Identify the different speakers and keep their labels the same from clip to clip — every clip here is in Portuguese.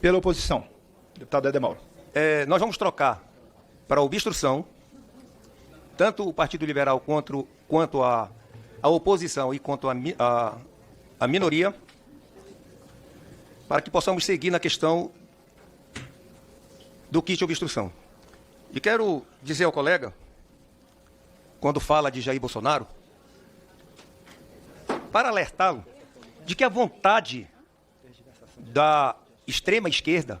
Speaker 1: Pela oposição, deputado Éder Mauro.
Speaker 2: Nós vamos trocar para obstrução, tanto o Partido Liberal quanto a oposição e quanto a minoria, para que possamos seguir na questão do kit obstrução. E quero dizer ao colega, quando fala de Jair Bolsonaro, para alertá-lo de que a vontade da extrema esquerda,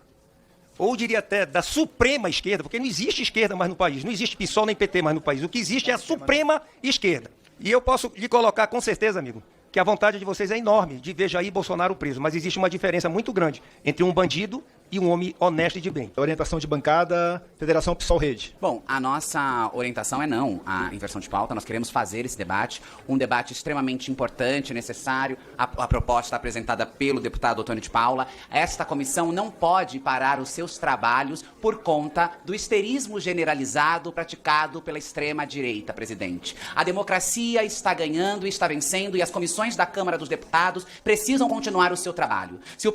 Speaker 2: ou diria até da suprema esquerda, porque não existe esquerda mais no país, não existe PSOL nem PT mais no país, o que existe é a suprema esquerda. E eu posso lhe colocar com certeza, amigo, que a vontade de vocês é enorme de ver Jair Bolsonaro preso, mas existe uma diferença muito grande entre um bandido e um homem honesto e de bem.
Speaker 1: Orientação de bancada, Federação PSOL-Rede.
Speaker 3: Bom, a nossa orientação é não à inversão de pauta. Nós queremos fazer esse debate, um debate extremamente importante, necessário. A proposta apresentada pelo deputado Otônio de Paula. Esta comissão não pode parar os seus trabalhos por conta do histerismo generalizado praticado pela extrema-direita, presidente. A democracia está ganhando e está vencendo e as comissões da Câmara dos Deputados precisam continuar o seu trabalho. Se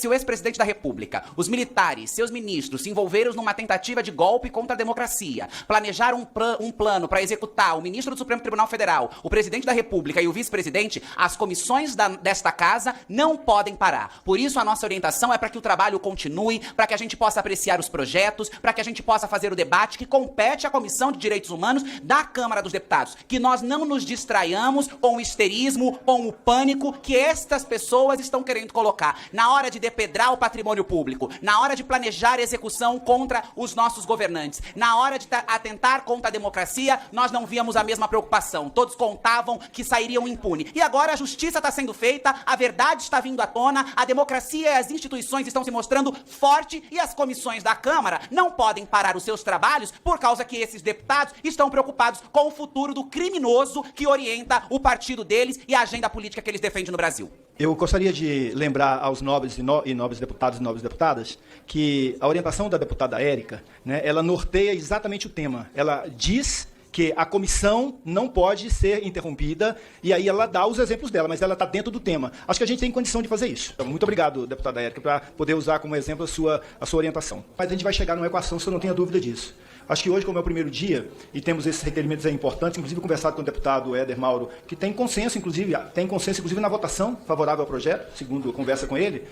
Speaker 3: o ex-presidente da República, os militares, seus ministros, se envolveram numa tentativa de golpe contra a democracia, planejaram um plano para executar o ministro do Supremo Tribunal Federal, o presidente da República e o vice-presidente, as comissões desta casa não podem parar. Por isso, a nossa orientação é para que o trabalho continue, para que a gente possa apreciar os projetos, para que a gente possa fazer o debate que compete à Comissão de Direitos Humanos da Câmara dos Deputados. Que nós não nos distraiamos com o histerismo, com o pânico que estas pessoas estão querendo colocar na hora de depredar o patrimônio público, na hora de planejar execução contra os nossos governantes, na hora de atentar contra a democracia, nós não víamos a mesma preocupação. Todos contavam que sairiam impunes. E agora a justiça está sendo feita, a verdade está vindo à tona, a democracia e as instituições estão se mostrando forte e as comissões da Câmara não podem parar os seus trabalhos por causa que esses deputados estão preocupados com o futuro do criminoso que orienta o partido deles e a agenda política que eles defendem no Brasil.
Speaker 1: Eu gostaria de lembrar aos nobres e nobres deputados e nobres deputadas que a orientação da deputada Érica, né, ela norteia exatamente o tema. Ela diz que a comissão não pode ser interrompida, e aí ela dá os exemplos dela, mas ela está dentro do tema. Acho que a gente tem condição de fazer isso. Então, muito obrigado, deputada Érica, para poder usar como exemplo a sua orientação. Mas a gente vai chegar numa equação, se eu não tenho dúvida disso. Acho que hoje, como é o primeiro dia, e temos esses requerimentos importantes, inclusive conversado com o deputado Éder Mauro, que tem consenso, inclusive na votação favorável ao projeto, segundo conversa com ele,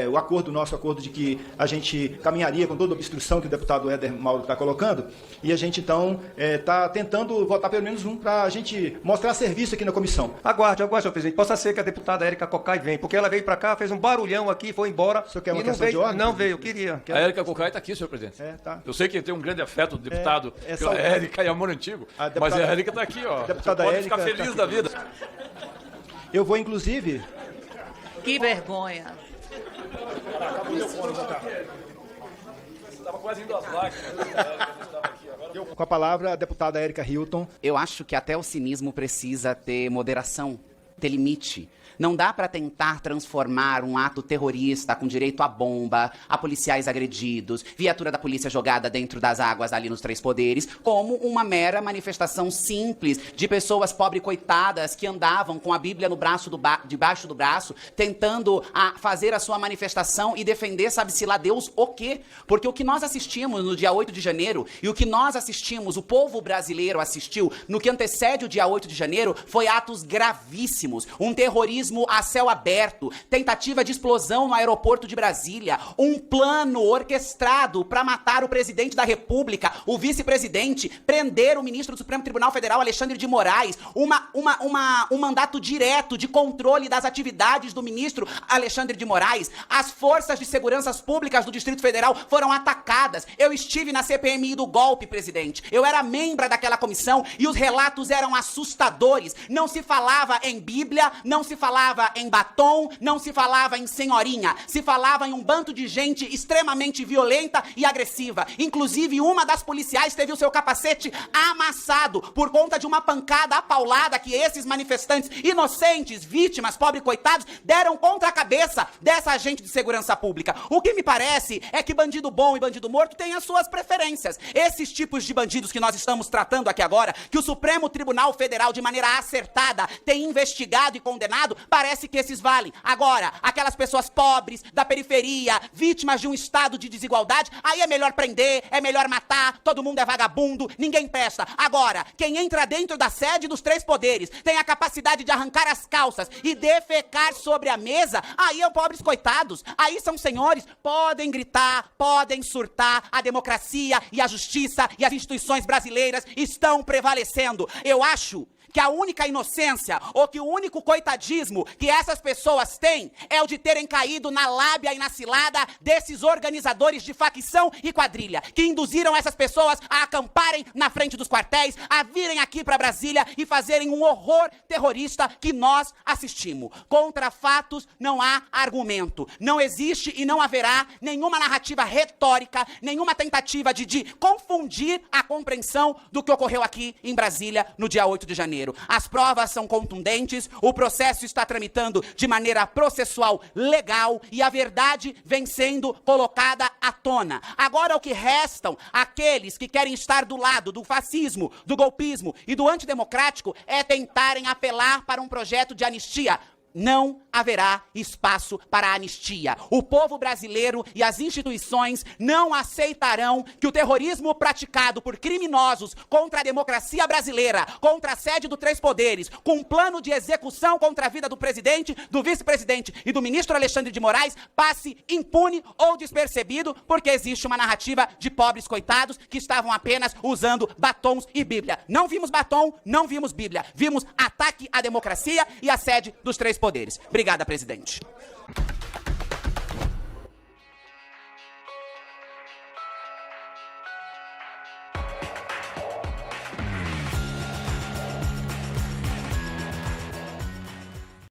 Speaker 1: o nosso acordo de que a gente caminharia com toda a obstrução que o deputado Éder Mauro está colocando, e a gente, então, está tentando votar pelo menos um para a gente mostrar serviço aqui na comissão.
Speaker 2: Aguarde, senhor presidente. Possa ser que a deputada Érica Cocai venha, porque ela veio para cá, fez um barulhão aqui, foi embora.
Speaker 1: O senhor quer uma
Speaker 2: e
Speaker 1: questão de ordem?
Speaker 2: Não veio, eu queria.
Speaker 4: A Érica Cocai está aqui, senhor presidente.
Speaker 1: Tá.
Speaker 4: Eu sei que tem um grande afeto do deputado pela Érica e amor antigo, mas a Érica está aqui, ó.
Speaker 1: Deputada
Speaker 4: pode
Speaker 1: Érica
Speaker 4: ficar feliz
Speaker 1: tá
Speaker 4: da vida.
Speaker 1: Eu vou, inclusive...
Speaker 5: Que vergonha.
Speaker 4: Estava quase indo às lágrimas.
Speaker 1: Com a palavra, a deputada Érica Hilton.
Speaker 3: Eu acho que até o cinismo precisa ter moderação, ter limite. Não dá para tentar transformar um ato terrorista com direito à bomba, a policiais agredidos, viatura da polícia jogada dentro das águas ali nos Três Poderes, como uma mera manifestação simples de pessoas pobres coitadas que andavam com a Bíblia no braço debaixo do braço, tentando fazer a sua manifestação e defender, sabe-se lá Deus, o quê? Porque o que nós assistimos no dia 8 de janeiro e o que nós assistimos, o povo brasileiro assistiu no que antecede o dia 8 de janeiro, foi atos gravíssimos, um terrorismo a céu aberto, tentativa de explosão no aeroporto de Brasília, um plano orquestrado para matar o presidente da República, o vice-presidente, prender o ministro do Supremo Tribunal Federal, Alexandre de Moraes, um mandato direto de controle das atividades do ministro Alexandre de Moraes. As forças de segurança públicas do Distrito Federal foram atacadas. Eu estive na CPMI do golpe, presidente. Eu era membro daquela comissão e os relatos eram assustadores. Não se falava em Bíblia, não se falava em batom, não se falava em senhorinha, se falava em um bando de gente extremamente violenta e agressiva. Inclusive, uma das policiais teve o seu capacete amassado por conta de uma pancada apaulada que esses manifestantes inocentes, vítimas, pobres coitados, deram contra a cabeça dessa agente de segurança pública. O que me parece é que bandido bom e bandido morto têm as suas preferências. Esses tipos de bandidos que nós estamos tratando aqui agora, que o Supremo Tribunal Federal, de maneira acertada, tem investigado e condenado, parece que esses valem. Agora, aquelas pessoas pobres, da periferia, vítimas de um estado de desigualdade, aí é melhor prender, é melhor matar, todo mundo é vagabundo, ninguém presta. Agora, quem entra dentro da sede dos 3 poderes, tem a capacidade de arrancar as calças e defecar sobre a mesa, aí é pobres coitados, aí são senhores, podem gritar, podem surtar, a democracia e a justiça e as instituições brasileiras estão prevalecendo. Eu acho que a única inocência ou que o único coitadismo que essas pessoas têm é o de terem caído na lábia e na cilada desses organizadores de facção e quadrilha, que induziram essas pessoas a acamparem na frente dos quartéis, a virem aqui para Brasília e fazerem um horror terrorista que nós assistimos. Contra fatos não há argumento. Não existe e não haverá nenhuma narrativa retórica, nenhuma tentativa de confundir a compreensão do que ocorreu aqui em Brasília no dia 8 de janeiro. As provas são contundentes, o processo está tramitando de maneira processual legal e a verdade vem sendo colocada à tona. Agora o que restam, aqueles que querem estar do lado do fascismo, do golpismo e do antidemocrático é tentarem apelar para um projeto de anistia. Não haverá espaço para a anistia. O povo brasileiro e as instituições não aceitarão que o terrorismo praticado por criminosos contra a democracia brasileira, contra a sede dos 3 poderes, com um plano de execução contra a vida do presidente, do vice-presidente e do ministro Alexandre de Moraes, passe impune ou despercebido, porque existe uma narrativa de pobres coitados que estavam apenas usando batons e Bíblia. Não vimos batom, não vimos Bíblia. Vimos ataque à democracia e à sede dos 3 poderes. Obrigada, presidente.